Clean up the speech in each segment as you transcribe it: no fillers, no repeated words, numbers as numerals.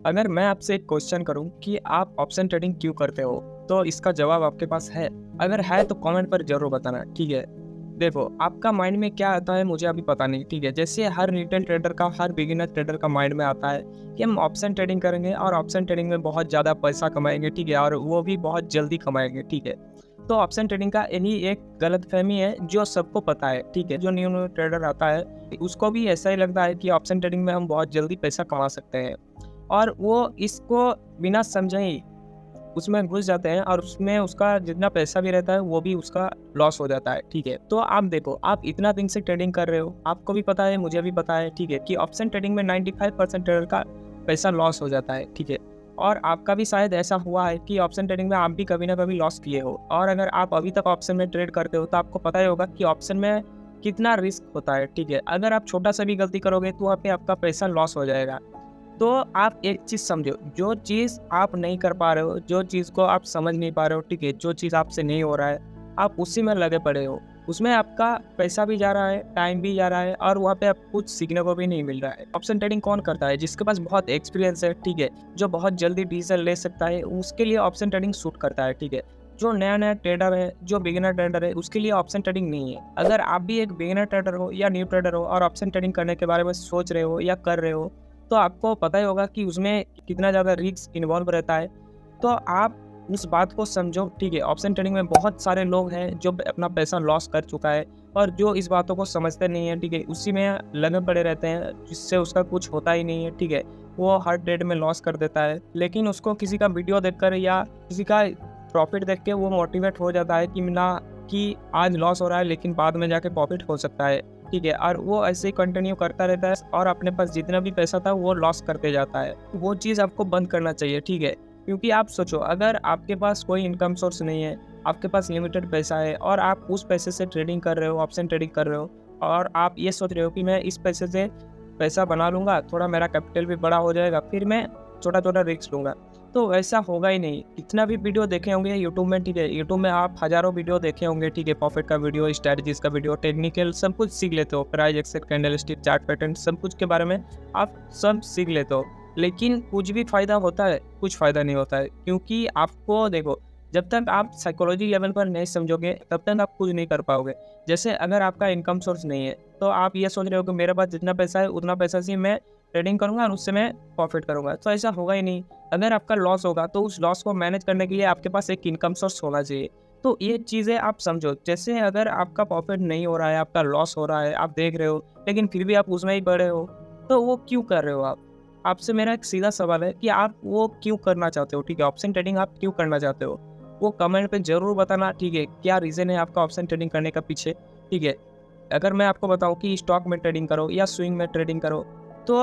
अगर मैं आपसे एक क्वेश्चन करूं कि आप ऑप्शन ट्रेडिंग क्यों करते हो, तो इसका जवाब आपके पास है? अगर है तो कमेंट पर ज़रूर बताना, ठीक है? देखो, आपका माइंड में क्या आता है मुझे अभी पता नहीं, ठीक है? जैसे हर रिटेल ट्रेडर का, हर बिगिनर ट्रेडर का माइंड में आता है कि हम ऑप्शन ट्रेडिंग करेंगे और ऑप्शन ट्रेडिंग में बहुत ज़्यादा पैसा कमाएँगे, ठीक है? और वो भी बहुत जल्दी कमाएँगे, ठीक है? तो ऑप्शन ट्रेडिंग का यही एक गलतफ़हमी है जो सबको पता है, ठीक है? जो न्यू ट्रेडर आता है, उसको भी ऐसा ही लगता है कि ऑप्शन ट्रेडिंग में हम बहुत जल्दी पैसा कमा सकते हैं। और वो इसको बिना समझे ही उसमें घुस जाते हैं और उसमें उसका जितना पैसा भी रहता है वो भी उसका लॉस हो जाता है, ठीक है? तो आप देखो, आप इतना दिन से ट्रेडिंग कर रहे हो, आपको भी पता है, मुझे भी पता है, ठीक है? कि ऑप्शन ट्रेडिंग में 95% ट्रेडर का पैसा लॉस हो जाता है, ठीक है? और आपका भी शायद ऐसा हुआ है कि ऑप्शन ट्रेडिंग में आप भी कभी ना कभी लॉस किए हो, और अगर आप अभी तक ऑप्शन में ट्रेड करते हो तो आपको पता ही होगा कि ऑप्शन में कितना रिस्क होता है, ठीक है? अगर आप छोटा सा भी गलती करोगे तो वहाँ पे आपका पैसा लॉस हो जाएगा। तो आप एक चीज़ समझो, जो चीज़ आप नहीं कर पा रहे हो, जो चीज़ को आप समझ नहीं पा रहे हो, ठीक है? जो चीज़ आपसे नहीं हो रहा है, आप उसी में लगे पड़े हो। उसमें आपका पैसा भी जा रहा है, टाइम भी जा रहा है और वहाँ पे आपको कुछ सीखने को भी नहीं मिल रहा है। ऑप्शन ट्रेडिंग कौन करता है? जिसके पास बहुत एक्सपीरियंस है, ठीक है? जो बहुत जल्दी डिसीज़न ले सकता है, उसके लिए ऑप्शन ट्रेडिंग सूट करता है, ठीक है? जो नया-नया ट्रेडर है, जो बिगिनर ट्रेडर है, उसके लिए ऑप्शन ट्रेडिंग नहीं है। अगर आप भी एक बिगिनर ट्रेडर हो या न्यू ट्रेडर हो और ऑप्शन ट्रेडिंग करने के बारे में सोच रहे हो या कर रहे हो, तो आपको पता ही होगा कि उसमें कितना ज़्यादा रिस्क इन्वॉल्व रहता है। तो आप उस बात को समझो, ठीक है? ऑप्शन ट्रेडिंग में बहुत सारे लोग हैं जो अपना पैसा लॉस कर चुका है और जो इस बातों को समझते नहीं हैं, ठीक है? उसी में लगे पड़े रहते हैं जिससे उसका कुछ होता ही नहीं है, ठीक है? वो हर ट्रेड में लॉस कर देता है, लेकिन उसको किसी का वीडियो देखकर या किसी का प्रॉफ़िट देख के वो मोटिवेट हो जाता है कि ना, कि आज लॉस हो रहा है लेकिन बाद में जाके प्रॉफ़िट हो सकता है। ठीक है, और वो ऐसे ही कंटिन्यू करता रहता है और अपने पास जितना भी पैसा था वो लॉस करते जाता है। वो चीज़ आपको बंद करना चाहिए, ठीक है? क्योंकि आप सोचो, अगर आपके पास कोई इनकम सोर्स नहीं है, आपके पास लिमिटेड पैसा है और आप उस पैसे से ट्रेडिंग कर रहे हो, ऑप्शन ट्रेडिंग कर रहे हो और आप ये सोच रहे हो कि मैं इस पैसे से पैसा बना लूँगा, थोड़ा मेरा कैपिटल भी बड़ा हो जाएगा, फिर मैं छोटा-छोटा रिस्क लूँगा। तो वैसा होगा ही नहीं। कितना भी वीडियो देखे होंगे यूट्यूब में, ठीक है? यूट्यूब में आप हज़ारों वीडियो देखे होंगे, ठीक है? प्रॉफिट का वीडियो, स्ट्रैटेजीज़ का वीडियो, टेक्निकल सब कुछ सीख लेते हो। Price action, candlestick, chart pattern सब कुछ के बारे में आप सब सीख लेते हो। लेकिन कुछ भी फ़ायदा होता है? कुछ फ़ायदा नहीं होता है, क्योंकि आपको देखो, जब तक आप साइकोलॉजी लेवल पर नहीं समझोगे, तब तक आप कुछ नहीं कर पाओगे। जैसे अगर आपका इनकम सोर्स नहीं है, तो आप ये सोच रहे हो कि मेरे पास जितना पैसा है, उतना पैसा से मैं ट्रेडिंग करूँगा और उससे मैं प्रॉफिट करूँगा, तो ऐसा होगा ही नहीं। अगर आपका लॉस होगा तो उस लॉस को मैनेज करने के लिए आपके पास एक इनकम सोर्स होना चाहिए। तो ये चीज़ें आप समझो। जैसे अगर आपका प्रॉफिट नहीं हो रहा है, आपका लॉस हो रहा है, आप देख रहे हो, लेकिन फिर भी आप उसमें ही पड़े हो, तो वो क्यों कर रहे हो आप? आपसे मेरा एक सीधा सवाल है कि आप वो क्यों करना चाहते हो? ठीक है, ऑप्शन ट्रेडिंग आप क्यों करना चाहते हो? वो कमेंट पे ज़रूर बताना, ठीक है? क्या रीज़न है आपका ऑप्शन ट्रेडिंग करने का पीछे, ठीक है? अगर मैं आपको बताऊँ कि स्टॉक में ट्रेडिंग करो या स्विंग में ट्रेडिंग करो, तो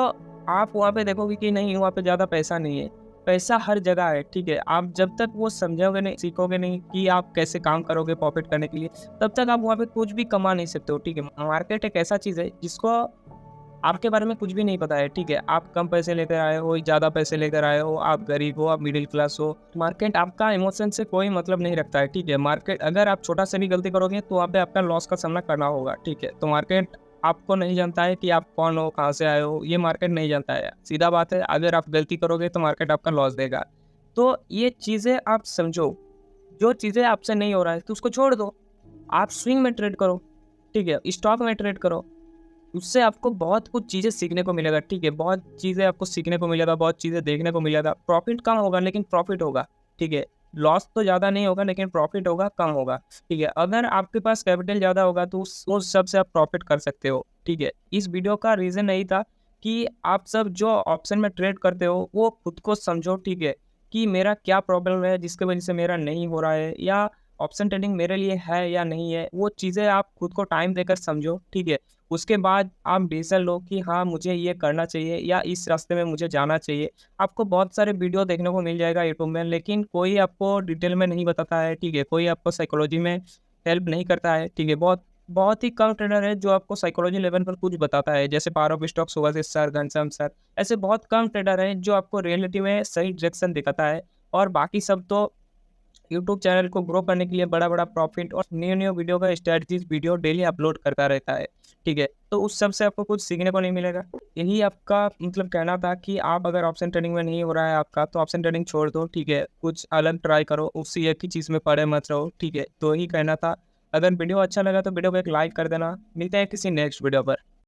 आप वहाँ पे देखोगे कि नहीं, वहाँ पे ज़्यादा पैसा नहीं है। पैसा हर जगह है, ठीक है? आप जब तक वो समझोगे नहीं, सीखोगे नहीं कि आप कैसे काम करोगे प्रॉफ़िट करने के लिए, तब तक आप वहाँ पे कुछ भी कमा नहीं सकते हो, ठीक है? मार्केट एक ऐसा चीज़ है जिसको आपके बारे में कुछ भी नहीं पता है, ठीक है? आप कम पैसे लेकर आए हो, ज़्यादा पैसे लेकर आए हो, आप गरीब हो, आप मिडिल क्लास हो, मार्केट आपका इमोशन से कोई मतलब नहीं रखता है, ठीक है? मार्केट अगर आप छोटा सा भी गलती करोगे तो वहाँ पे आपका लॉस का सामना करना होगा, ठीक है? तो मार्केट आपको नहीं जानता है कि आप कौन हो, कहाँ से आए हो, ये मार्केट नहीं जानता है। सीधा बात है, अगर आप गलती करोगे तो मार्केट आपका लॉस देगा। तो ये चीज़ें आप समझो, जो चीज़ें आपसे नहीं हो रहा है तो उसको छोड़ दो। आप स्विंग में ट्रेड करो, ठीक है? स्टॉक में ट्रेड करो। उससे आपको बहुत कुछ चीज़ें सीखने को मिलेगा, ठीक है? बहुत चीज़ें आपको सीखने को मिलेगा, बहुत चीज़ें देखने को मिलेगा। प्रॉफ़िट कम होगा लेकिन प्रॉफ़िट होगा, ठीक है? लॉस तो ज़्यादा नहीं होगा लेकिन प्रॉफ़िट होगा, कम होगा, ठीक है? अगर आपके पास कैपिटल ज़्यादा होगा तो उस सब से आप प्रॉफ़िट कर सकते हो, ठीक है? इस वीडियो का रीज़न यही था कि आप सब जो ऑप्शन में ट्रेड करते हो, वो खुद को समझो, ठीक है? कि मेरा क्या प्रॉब्लम है जिसकी वज़ह से मेरा नहीं हो रहा है, या ऑप्शन ट्रेडिंग मेरे लिए है या नहीं है, वो चीज़ें आप खुद को टाइम देकर समझो, ठीक है? उसके बाद आप डिसीज़न लो कि हाँ, मुझे ये करना चाहिए या इस रास्ते में मुझे जाना चाहिए। आपको बहुत सारे वीडियो देखने को मिल जाएगा यूट्यूब में, लेकिन कोई आपको डिटेल में नहीं बताता है, ठीक है? कोई आपको साइकोलॉजी में हेल्प नहीं करता है, ठीक है? बहुत बहुत ही कम ट्रेनर है जो आपको साइकोलॉजी लेवल पर कुछ बताता है, जैसे power of stock, Subhashis sir, Ghanshyam sir. ऐसे बहुत कम ट्रेडर हैं जो आपको रियलिटी में सही डायरेक्शन दिखाता है, और बाकी सब तो यूट्यूब चैनल को ग्रो करने के लिए बड़ा-बड़ा प्रॉफ़िट और न्यू-न्यू वीडियो का स्ट्रैटेजीज़ वीडियो डेली अपलोड करता रहता है, ठीक है? तो उस सब से आपको कुछ सीखने को नहीं मिलेगा। यही आपका मतलब कहना था कि आप अगर ऑप्शन ट्रेडिंग में नहीं हो रहा है आपका, तो ऑप्शन ट्रेडिंग छोड़ दो, ठीक है? कुछ अलग ट्राई करो, उसी एक ही चीज़ में पड़े मत रहो, ठीक है? तो यही कहना था। अगर वीडियो अच्छा लगा तो वीडियो को एक लाइक कर देना। मिलते हैं किसी नेक्स्ट वीडियो पर।